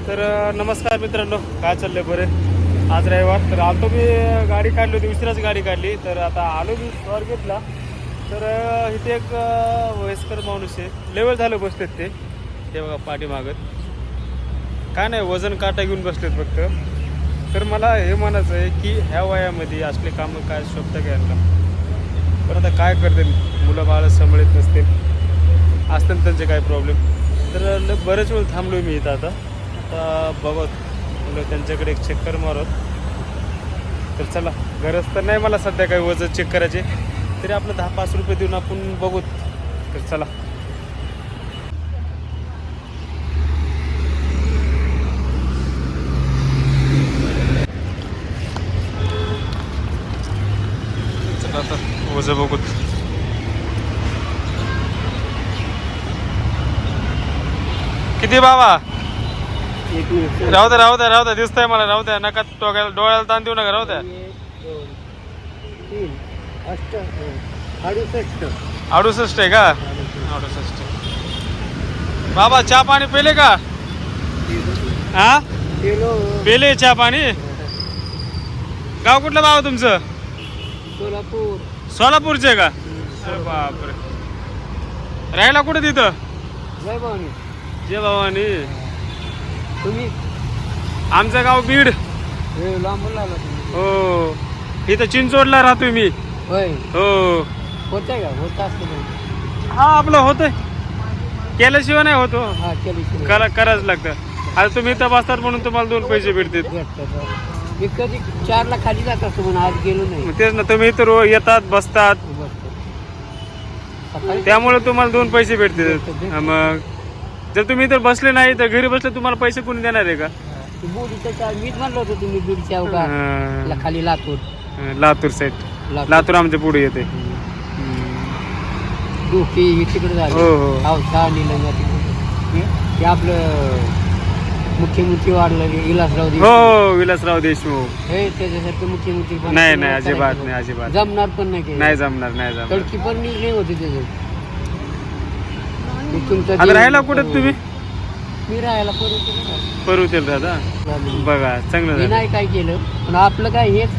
तर नमस्कार मित्रांनो, काय चाललंय बरे. आज रविवार तर आलो मी, गाडी काढली होती, उशिराच गाडी काढली. तर आता आलो मी स्वारगेटला. तर इथे एक वयस्कर माणूस आहे, लेवल झालं बसलेत ते बघा पाठीमागत. काय नाही, वजन काटा घेऊन बसलेत फक्त. तर मला हे म्हणायचं आहे की ह्या वयामध्ये असले कामं काय शोभतं घ्यायला. पण आता काय करते, मुलं बाळं सांभाळत नसतील, असतील त्यांचे काय प्रॉब्लेम. तर बरेच वेळ थांबलो मी इथं. आता बघत म्हणलं त्यांच्याकडे एक चक्कर मारत. तर चला, गरज तर नाही मला सध्या काही वजन चेक करायचे, तरी आपलं 10-5 रुपये देऊन आपण बघूत. तर चला. चला आता वजन बघूत. किती बाबा? राहू द्या दिसतंय मला. राहू द्या, नका डोळ्याला ताण देऊ नका. राहू द्या. 68 आहे का? 68. बाबा चहा पाणी पेले का? हा, पेले चहा पाणी. गाव कुठलं बाबा तुमचं? सोलापूर. सोलापूरचे का? अरे बापरे. राहायला कुठे तिथं? जय भवानी. जय भवानी. तुम्ही? आमचं गाव बीड. लांबून आला तुम्ही? हो, इथं चिंचोडला राहतोय मी. होय. हो. होतंय का? होत असतं. हा, आपलं होतंय, केल्याशिवाय नाही होतो. हा, केली करायच लागतं. आता तुम्ही इथं बसतात म्हणून तुम्हाला 2 पैसे भेटतील. मी कधी 4ला खाली जात असतो म्हणून आज गेलो नाही. तेच ना, तुम्ही इथं येतात बसतात, त्यामुळे तुम्हाला 2 पैसे भेटतील. मग जर तुम्ही इथं बसले नाही तर घरी बसले तुम्हाला पैसे कोणी देणार आहे का? मीच म्हणलं होतं तुम्ही बीडच्या अवघा खाली लातूर साईड. लातूर आमच्या पुढे येते. डोके हे तिकडे झालं. हो. पावसा निलंगा ते आपलं मुख्यमंत्री वाढलं विलासराव देशमुख. हो, विलासराव देशमुख. हे त्याच्यासारखं मुख्यमंत्री नाही नाही, अजिबात नाही, अजिबात जमणार पण नाही. नाही जमणार. तडकी पण नाही होती त्याचं. तुमचं आता राहायला कुठे तुम्ही? मी राहायला परुतेल राहता. बघा, चांगलं झालं. नाही काय केलं, पण आपलं काय हेच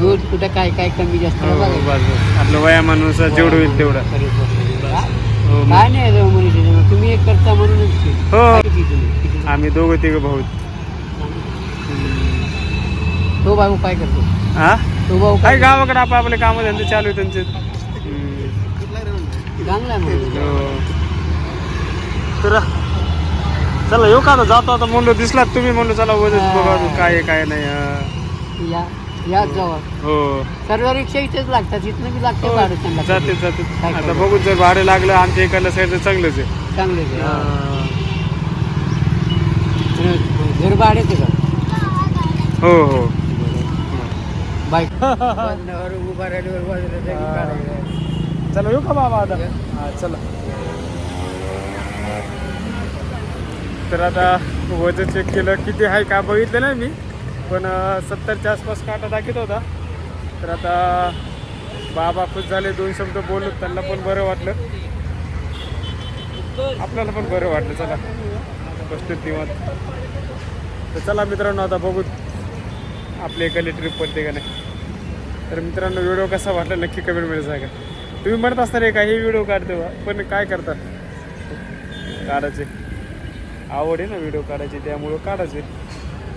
रोज कुठं काय कमी जास्त आपलं वयामानुसार जेवढं होईल तेवढं. काय नाही म्हणजे तुम्ही एक करता म्हणूनच. हो, आम्ही 2-3 भाऊ. तो भाऊ काय करतो? हा, तो भाऊ काय गावाकडे आपले काम धंदे चालू आहे त्यांचे. चांगला आहे. तर चला येऊ का? आता जातो. आता म्हणलो दिसलात तुम्ही, म्हणलो चला वजन बघा काय आहे काय नाही. या जवळ हो, सर्व रिक्षा इथेच लागतात, इथनं बी लागते भाडं त्यांना. जाते. आता बघू, जर भाडे लागलं आमच्या इकडल्या साईड तर चांगलंच आहे. चांगलेच घर भाडेच का? हो. बाईक उभा चला येऊ का बाबा आता? हा, चला. तर आता वजन चेक केलं, किती आहे का बघितलं नाही मी, पण 70च्या आसपास काटा दाखवत होता. तर आता बाबा खुश झाले, 2 शब्द बोललो, त्यांना पण बरं वाटलं, आपल्याला पण बरं वाटलं. चला बसतो निवांत. तर चला मित्रांनो, आता बघू आपली एखादी ट्रिप पडते का नाही. तर मित्रांनो, व्हिडिओ कसा वाटला नक्की कमेंटमध्ये सांगा. तुम्ही म्हणत असता रे काही व्हिडिओ काढते, पण काय करतात, काढायचे आवड आहे ना व्हिडिओ काढायची, त्यामुळं काढायचे.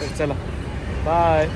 तर चला, बाय.